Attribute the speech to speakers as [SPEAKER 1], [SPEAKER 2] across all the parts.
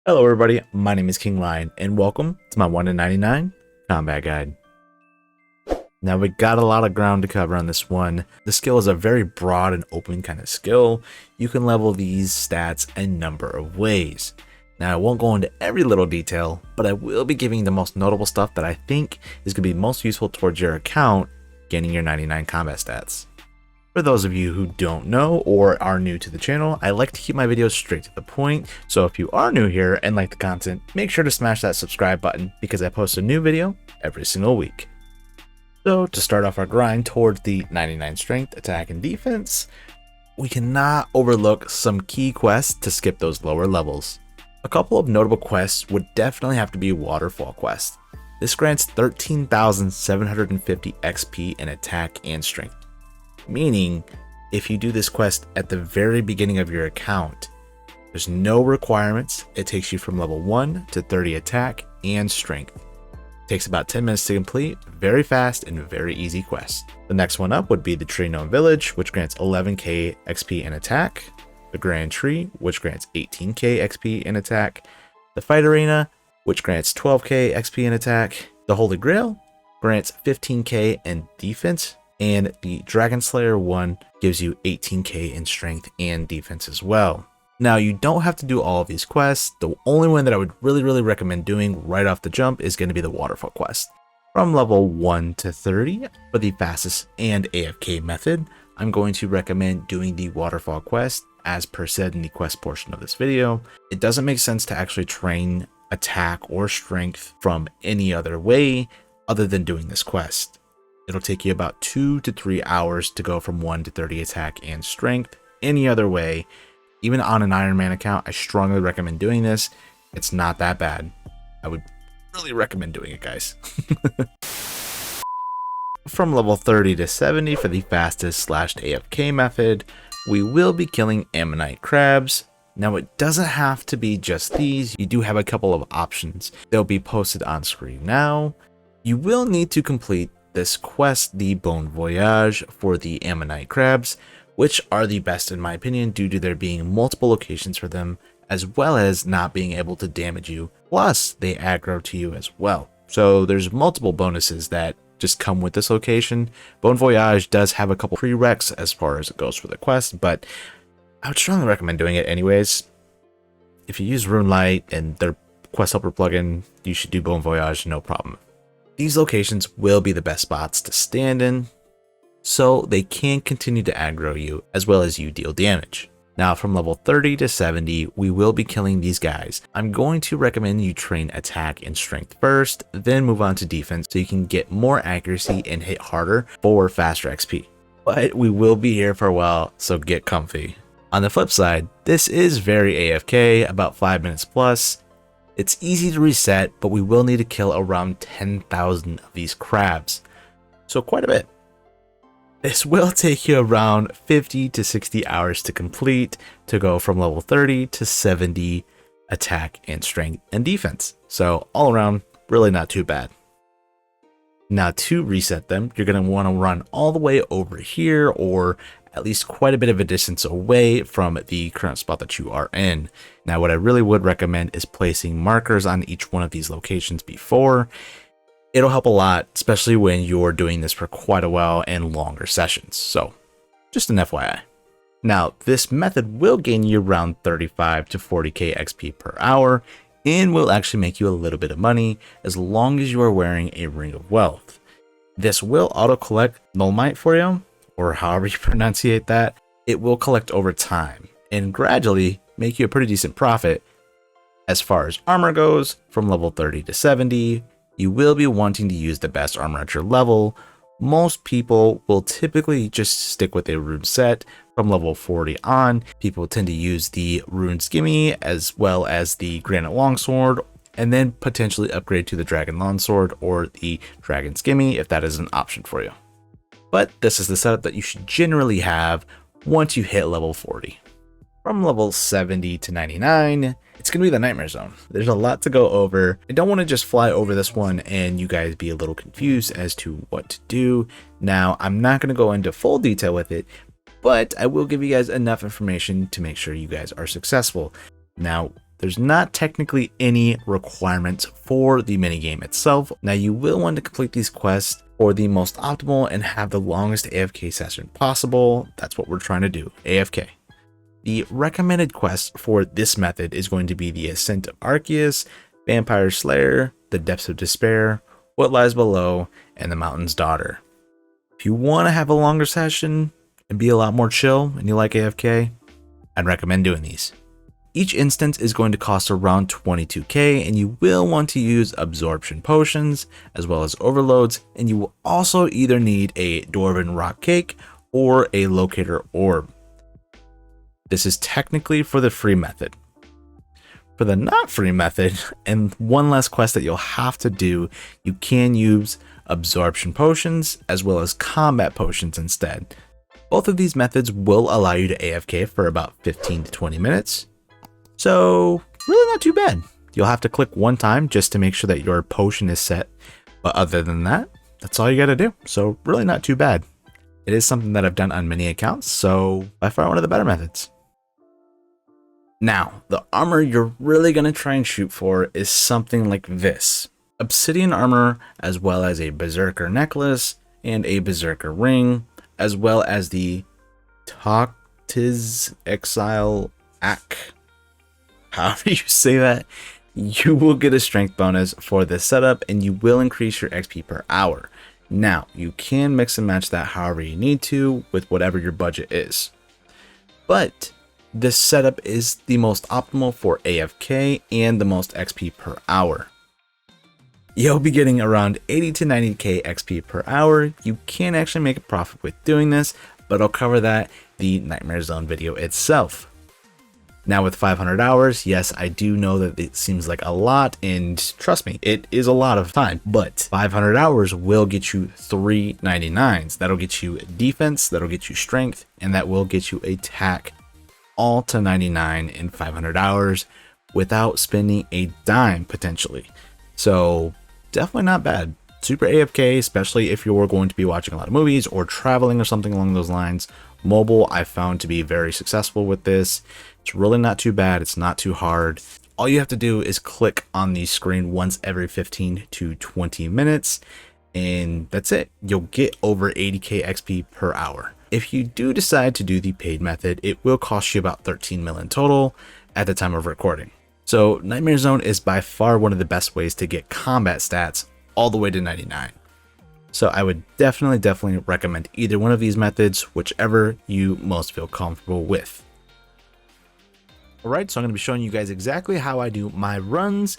[SPEAKER 1] Hello everybody, my name is King Lion, and welcome to my 1 in 99 combat guide. Now we got a lot of ground to cover on this one. The skill is a very broad and open kind of skill. You can level these stats a number of ways. Now I won't go into every little detail, but I will be giving the most notable stuff that I think is going to be most useful towards your account gaining your 99 combat stats. For those of you who don't know or are new to the channel, I like to keep my videos straight to the point, so if you are new here and like the content, make sure to smash that subscribe button because I post a new video every single week. So to start off our grind towards the 99 strength, attack, and defense, we cannot overlook some key quests to skip those lower levels. A couple of notable quests would definitely have to be Waterfall Quest. This grants 13,750 XP in attack and strength. Meaning, if you do this quest at the very beginning of your account, there's no requirements. It takes you from level 1 to 30 attack and strength. It takes about 10 minutes to complete, very fast and very easy quest. The next one up would be the Tree Gnome Village, which grants 11k XP in attack, the Grand Tree, which grants 18k XP in attack, the Fight Arena, which grants 12k XP in attack, the Holy Grail grants 15k in defense, and the Dragon Slayer one gives you 18k in strength and defense as well. Now you don't have to do all of these quests. The only one that I would really recommend doing right off the jump is going to be the Waterfall quest. From level 1 to 30 for the fastest and AFK method, I'm going to recommend doing the Waterfall quest as per said in the quest portion of this video. It doesn't make sense to actually train attack or strength from any other way other than doing this quest. It'll take you about 2 to 3 hours to go from 1 to 30 attack and strength. Any other way, even on an Iron Man account, I strongly recommend doing this. It's not that bad. I would really recommend doing it, guys. From level 30 to 70 for the fastest / AFK method, we will be killing ammonite crabs. Now it doesn't have to be just these. You do have a couple of options. They'll be posted on screen now. You will need to complete this quest, the Bon Voyage, for the ammonite crabs, which are the best in my opinion due to there being multiple locations for them, as well as not being able to damage you, plus they aggro to you as well. So there's multiple bonuses that just come with this location. Bon Voyage does have a couple prereqs as far as it goes for the quest, but I would strongly recommend doing it anyways. If you use Runelight and their quest helper plugin, you should do Bon Voyage, no problem. These locations will be the best spots to stand in, so they can continue to aggro you as well as you deal damage. Now from level 30 to 70, we will be killing these guys. I'm going to recommend you train attack and strength first, then move on to defense so you can get more accuracy and hit harder for faster XP. But we will be here for a while, so get comfy. On the flip side, this is very AFK, about 5 minutes plus. It's easy to reset, but we will need to kill around 10,000 of these crabs, so quite a bit. This will take you around 50 to 60 hours to complete, to go from level 30 to 70 attack and strength and defense. So all around, really not too bad. Now to reset them, you're going to want to run all the way over here, or at least quite a bit of a distance away from the current spot that you are in. Now what I really would recommend is placing markers on each one of these locations before. It'll help a lot, especially when you're doing this for quite a while and longer sessions. So just an FYI. Now this method will gain you around 35 to 40k XP per hour and will actually make you a little bit of money as long as you are wearing a Ring of Wealth. This will auto collect Nullmite for you, or however you pronunciate that. It will collect over time and gradually make you a pretty decent profit. As far as armor goes, from level 30 to 70, you will be wanting to use the best armor at your level. Most people will typically just stick with a rune set. From level 40 on, people tend to use the Rune Skimmy as well as the Granite Longsword, and then potentially upgrade to the Dragon Longsword or the Dragon Skimmy if that is an option for you. But this is the setup that you should generally have once you hit level 40. From level 70 to 99, it's going to be the Nightmare Zone. There's a lot to go over. I don't want to just fly over this one and you guys be a little confused as to what to do. Now, I'm not going to go into full detail with it, but I will give you guys enough information to make sure you guys are successful. Now, There's not technically any requirements for the minigame itself. Now you will want to complete these quests for the most optimal and have the longest AFK session possible. That's what we're trying to do, AFK. The recommended quest for this method is going to be the Ascent of Arceus, Vampire Slayer, the Depths of Despair, What Lies Below, and the Mountain's Daughter. If you want to have a longer session and be a lot more chill and you like AFK, I'd recommend doing these. Each instance is going to cost around 22k, and you will want to use absorption potions as well as overloads, and you will also either need a Dwarven rock cake or a locator orb. This is technically for the free method. For the not free method, and one last quest that you'll have to do, you can use absorption potions as well as combat potions instead. Both of these methods will allow you to AFK for about 15 to 20 minutes. So really not too bad. You'll have to click one time just to make sure that your potion is set. But other than that, that's all you got to do. So really not too bad. It is something that I've done on many accounts, so by far one of the better methods. Now, the armor you're really going to try and shoot for is something like this. Obsidian armor, as well as a Berserker necklace and a Berserker ring, as well as the Toctiz Exile Ak. However you say that, you will get a strength bonus for this setup and you will increase your XP per hour. Now, you can mix and match that however you need to with whatever your budget is. But this setup is the most optimal for AFK and the most XP per hour. You'll be getting around 80 to 90k XP per hour. You can actually make a profit with doing this, but I'll cover that in the Nightmare Zone video itself. Now with 500 hours, yes, I do know that it seems like a lot, and trust me, it is a lot of time, but 500 hours will get you 399s. That'll get you defense, that'll get you strength, and that will get you attack, all to 99 in 500 hours without spending a dime potentially. So definitely not bad. Super AFK, especially if you're going to be watching a lot of movies or traveling or something along those lines. Mobile, I found to be very successful with this. It's really not too bad. It's not too hard. All you have to do is click on the screen once every 15 to 20 minutes, and that's it. You'll get over 80k XP per hour. If you do decide to do the paid method, it will cost you about 13 million total at the time of recording. So Nightmare Zone is by far one of the best ways to get combat stats all the way to 99. So I would definitely recommend either one of these methods, whichever you most feel comfortable with. Alright, so I'm going to be showing you guys exactly how I do my runs.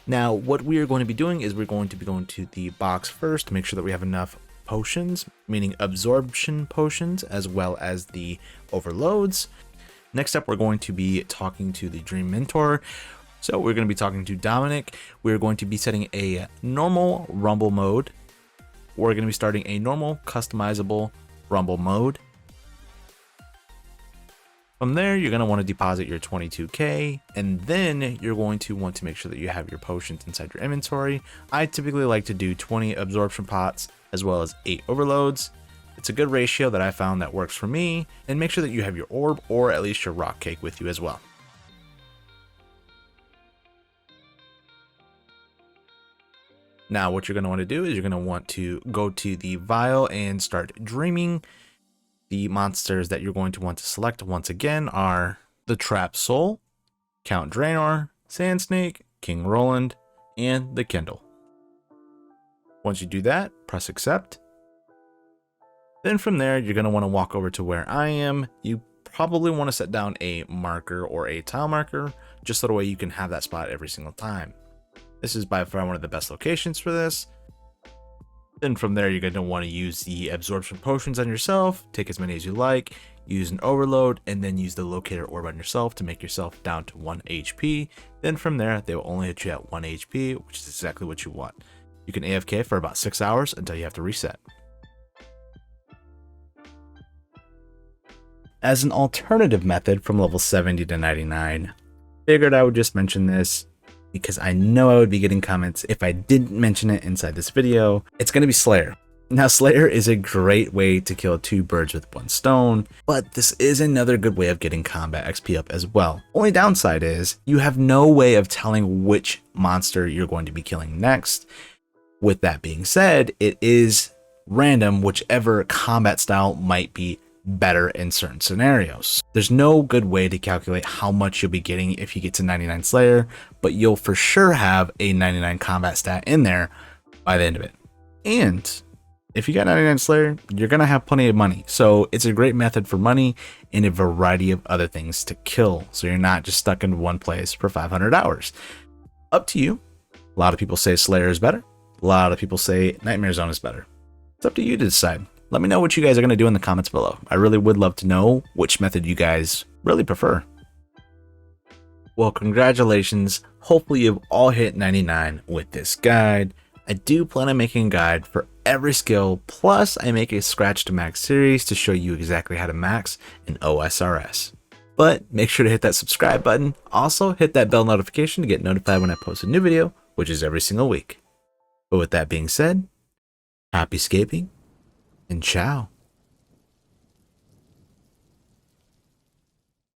[SPEAKER 1] Now, what we are going to be doing is we're going to be going to the box first to make sure that we have enough potions, meaning absorption potions, as well as the overloads. Next up, we're going to be talking to the Dream Mentor. So we're going to be talking to Dominic. We're going to be setting a normal rumble mode. We're going to be starting a normal customizable rumble mode. From there, you're going to want to deposit your 22k, and then you're going to want to make sure that you have your potions inside your inventory. I typically like to do 20 absorption pots as well as 8 overloads. It's a good ratio that I found that works for me, and make sure that you have your orb or at least your rock cake with you as well. Now what you're going to want to do is you're going to want to go to the vial and start dreaming. The monsters that you're going to want to select once again are the Trap Soul, Count Draenor, Sand Snake, King Roland, and the Kindle. Once you do that, press accept. Then from there, you're going to want to walk over to where I am. You probably want to set down a marker or a tile marker, just so that way you can have that spot every single time. This is by far one of the best locations for this. Then from there, you're going to want to use the absorption potions on yourself, take as many as you like, use an overload, and then use the locator orb on yourself to make yourself down to 1 HP. Then from there, they will only hit you at 1 HP, which is exactly what you want. You can AFK for about 6 hours until you have to reset. As an alternative method from level 70 to 99, figured I would just mention this, because I know I would be getting comments if I didn't mention it inside this video. It's going to be Slayer. Now, Slayer is a great way to kill two birds with one stone, but this is another good way of getting combat XP up as well. Only downside is you have no way of telling which monster you're going to be killing next. With that being said, it is random whichever combat style might be better in certain scenarios. There's no good way to calculate how much you'll be getting if you get to 99 Slayer, but you'll for sure have a 99 combat stat in there by the end of it. And if you got 99 Slayer, you're going to have plenty of money. So it's a great method for money and a variety of other things to kill. So you're not just stuck in one place for 500 hours. Up to you. A lot of people say Slayer is better. A lot of people say Nightmare Zone is better. It's up to you to decide. Let me know what you guys are going to do in the comments below. I really would love to know which method you guys really prefer. Well, congratulations. Hopefully you've all hit 99 with this guide. I do plan on making a guide for every skill, plus I make a scratch to max series to show you exactly how to max in OSRS. But make sure to hit that subscribe button. Also hit that bell notification to get notified when I post a new video, which is every single week. But with that being said, happy scaping and ciao.